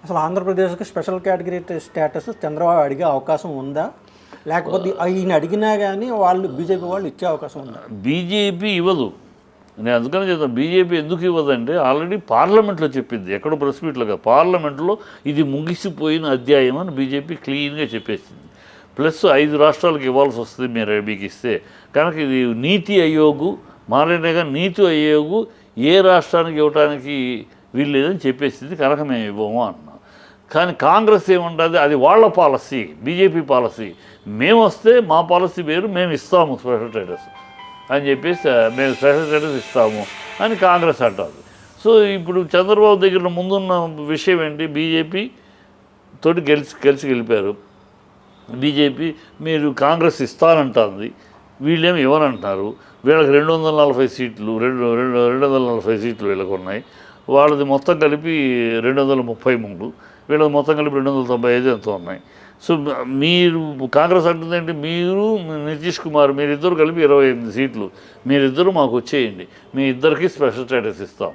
అసలు ఆంధ్రప్రదేశ్కి special category status Chandrababu అడిగే అవకాశం ఉందా, లేకపోతే ఈయన అడిగినా కానీ వాళ్ళు బీజేపీ వాళ్ళు ఇచ్చే అవకాశం ఉందా? బీజేపీ ఇవ్వదు. నేను అందుకనే చెప్తాను, బీజేపీ ఎందుకు ఇవ్వదంటే ఆల్రెడీ పార్లమెంట్లో చెప్పింది, ఎక్కడో ప్రెస్ మీట్లో కాదు, పార్లమెంట్లో ఇది ముగిసిపోయిన అధ్యాయం అని బీజేపీ క్లీన్గా చెప్పేసింది. ప్లస్ 5 రాష్ట్రాలకు ఇవ్వాల్సి వస్తుంది మీరు మీకు ఇస్తే కనుక ఇది నీతి ఆయోగ్ మారేగా నీతి ఆయోగ్ ఏ రాష్ట్రానికి ఇవ్వడానికి వీల్లేదని చెప్పేసింది కనుక మేము ఇవ్వము అన్నాం. కానీ కాంగ్రెస్ ఏముంటుంది, అది వాళ్ళ పాలసీ, బీజేపీ పాలసీ. మేము వస్తే మా పాలసీ వేరు, మేము ఇస్తాము స్పెషల్ స్టేటస్ అని చెప్పేసి మేము స్పెషల్ స్టేటస్ ఇస్తాము అని కాంగ్రెస్ అంటారు. సో ఇప్పుడు చంద్రబాబు దగ్గర ముందున్న విషయం ఏంటి, బీజేపీ తోటి కలిసి గెలిపారు. బీజేపీ మీరు కాంగ్రెస్ ఇస్తానంటుంది, వీళ్ళేమి ఇవ్వనంటున్నారు. వీళ్ళకి 240 సీట్లు 240 సీట్లు వీళ్ళకు ఉన్నాయి. వాళ్ళది మొత్తం కలిపి 233, వీళ్ళది మొత్తం కలిపి 295 ఎంతో ఉన్నాయి. సో మీరు కాంగ్రెస్ అంటుందంటే మీరు నితీష్ కుమార్ మీరిద్దరు కలిపి 28 సీట్లు మీరిద్దరు మాకు వచ్చేయండి, మీ ఇద్దరికి స్పెషల్ స్టేటస్ ఇస్తాం,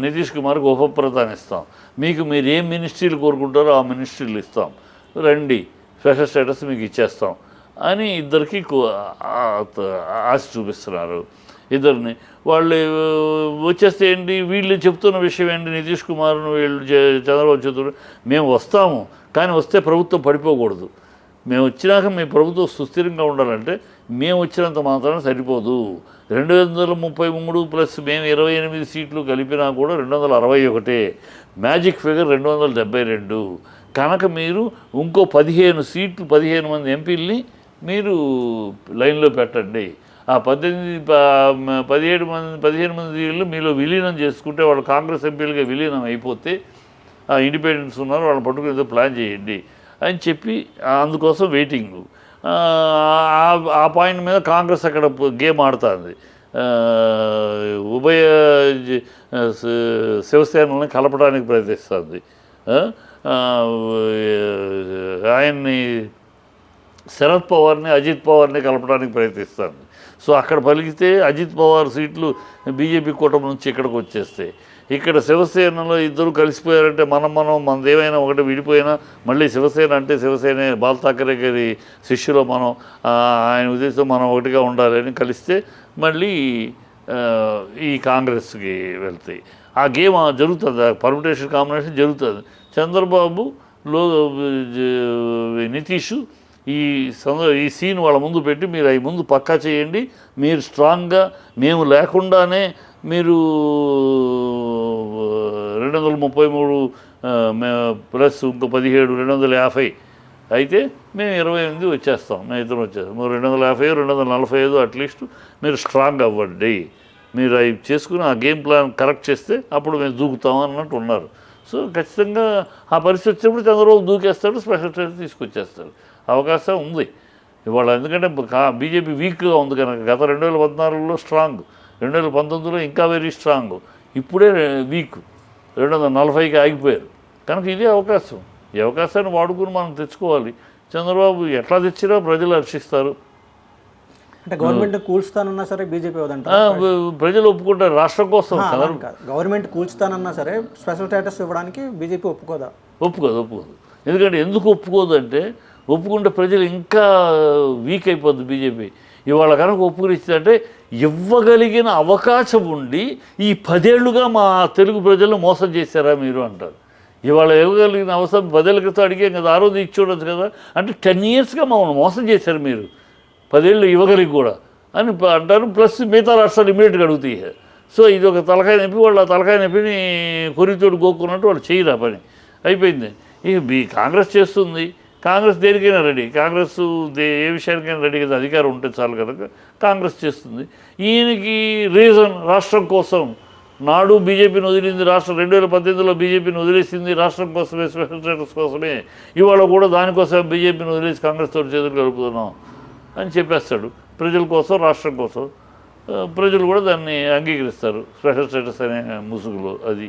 నితీష్ కుమార్కి ఉపప్రధాని ఇస్తాం, మీకు మీరు ఏం మినిస్ట్రీలు కోరుకుంటారో ఆ మినిస్ట్రీలు ఇస్తాం, రండి స్పెషల్ స్టేటస్ మీకు ఇచ్చేస్తాం అని ఇద్దరికి ఆశ చూపిస్తున్నారు. ఇద్దరిని వాళ్ళు వచ్చేస్తే ఏంటి, వీళ్ళు చెప్తున్న విషయం ఏంటి, నితీష్ కుమార్ను వీళ్ళు చంద్రబాబు చెప్తున్నారు మేము వస్తాము కానీ వస్తే ప్రభుత్వం పడిపోకూడదు, మేము వచ్చినాక మీ ప్రభుత్వం సుస్థిరంగా ఉండాలంటే మేము వచ్చినంత మాత్రాన సరిపోదు, 233 ప్లస్ మేము 28 సీట్లు కలిపినా కూడా 261, మ్యాజిక్ ఫిగర్ 272 కనుక మీరు ఇంకో 15 సీట్లు 15 మంది ఎంపీలని మీరు లైన్లో పెట్టండి. ఆ 15 మంది మీలో విలీనం చేసుకుంటే వాళ్ళు కాంగ్రెస్ ఎంపీలుగా విలీనం అయిపోతే ఆ ఇండిపెండెన్స్ ఉన్నారు వాళ్ళని పట్టుకుని ఏదో ప్లాన్ చేయండి అని చెప్పి అందుకోసం వెయిటింగ్. ఆ పాయింట్ మీద కాంగ్రెస్ అక్కడ గేమ్ ఆడుతుంది, ఉభయ శివసేనల్ని కలపడానికి ప్రయత్నిస్తుంది. ఆయన్ని శరద్ పవార్ని అజిత్ పవార్ని కలపడానికి ప్రయత్నిస్తుంది. సో అక్కడ పలికితే అజిత్ పవార్ సీట్లు బీజేపీ కూటమి నుంచి ఇక్కడికి వచ్చేస్తాయి. ఇక్కడ శివసేనలో ఇద్దరు కలిసిపోయారంటే మనదేమైనా ఒకటి విడిపోయినా మళ్ళీ శివసేన అంటే శివసేన బాల్ ఠాకరే గారి శిష్యులో మనం ఆయన ఉద్దేశం మనం ఒకటిగా ఉండాలి అని కలిస్తే మళ్ళీ ఈ కాంగ్రెస్కి వెళ్తాయి. ఆ గేమ్ జరుగుతుంది, పర్మిటేషన్ కాంబినేషన్ జరుగుతుంది. చంద్రబాబు నితీష్ ఈ సీన్ వాళ్ళ ముందు పెట్టి మీరు అవి ముందు పక్కా చేయండి, మీరు స్ట్రాంగ్గా మేము లేకుండానే మీరు 233 ప్లస్ ఇంకో 17 250 అయితే మేము 28 వచ్చేస్తాం, మేము ఇద్దరం వచ్చేస్తాం. 250 245 అట్లీస్ట్ మీరు స్ట్రాంగ్ అవ్వండి, మీరు అవి చేసుకుని ఆ గేమ్ ప్లాన్ కరెక్ట్ చేస్తే అప్పుడు మేము దూకుతాం అన్నట్టు ఉన్నారు. సో ఖచ్చితంగా ఆ పరిస్థితి వచ్చినప్పుడు చంద్రబాబు దూకేస్తాడు, స్పెషల్ స్టేటస్ తీసుకొచ్చేస్తాడు, అవకాశం ఉంది ఇవాళ. ఎందుకంటే బీజేపీ వీక్గా ఉంది కనుక. గత 2014లో స్ట్రాంగ్, 2019లో ఇంకా వెరీ స్ట్రాంగ్, ఇప్పుడే వీక్ 240కి ఆగిపోయారు కనుక ఇదే అవకాశం. ఈ అవకాశాన్ని వాడుకుని మనం తెచ్చుకోవాలి. చంద్రబాబు ఎట్లా తెచ్చినా ప్రజలు హర్షిస్తారు. అంటే గవర్నమెంట్ కూల్స్తానన్నా సరే బీజేపీ ప్రజలు ఒప్పుకుంటారు రాష్ట్రం కోసం. గవర్నమెంట్ కూల్స్తానన్నా సరే స్పెషల్ స్టేటస్ ఇవ్వడానికి బీజేపీ ఒప్పుకోదా? ఒప్పుకోదు. ఎందుకంటే ఎందుకు ఒప్పుకోదు అంటే ఒప్పుకుంటే ప్రజలు ఇంకా వీక్ అయిపోద్ది బీజేపీ. ఇవాళ కనుక ఒప్పుకునిచ్చిందంటే ఇవ్వగలిగిన అవకాశం ఉండి ఈ 10 ఏళ్లుగా మా తెలుగు ప్రజలను మోసం చేశారా మీరు అంటారు. ఇవాళ ఇవ్వగలిగిన అవసరం 10 ఏళ్ళ క్రితం అడిగే కదా, ఆ రోజు ఇచ్చి ఉండొచ్చు కదా. అంటే 10 ఇయర్స్గా మమ్మల్ని మోసం చేశారు మీరు, 10 ఏళ్ళు ఇవ్వగలిగి కూడా అని అంటారు. ప్లస్ మిగతా రాష్ట్రాలు ఇమీడియట్గా అడుగుతాయి. సో ఇది ఒక తలకాయ నొప్పి, వాళ్ళు ఆ తలకాయ నొప్పిని కొరితోడు గోక్కున్నట్టు వాళ్ళు చేయరా పని అయిపోయింది. ఇక కాంగ్రెస్ చేస్తుంది, కాంగ్రెస్ దేనికైనా రెడీ, కాంగ్రెస్ ఏ విషయానికైనా రెడీ కదా, అధికారం ఉంటే చాలు కనుక కాంగ్రెస్ చేస్తుంది. ఈయనకి రీజన్ రాష్ట్రం కోసం. నాడు బీజేపీని వదిలింది రాష్ట్రం, 2018లో బీజేపీని వదిలేసింది రాష్ట్రం కోసమే, స్పెషల్ స్టేటస్ కోసమే. ఇవాళ కూడా దానికోసం బీజేపీని వదిలేసి కాంగ్రెస్ తోటి చేతులు కలుపుతున్నాం అని చెప్పేస్తాడు. ప్రజల కోసం, రాష్ట్రం కోసం. ప్రజలు కూడా దాన్ని అంగీకరిస్తారు స్పెషల్ స్టేటస్ అనే ముసుగులో. అది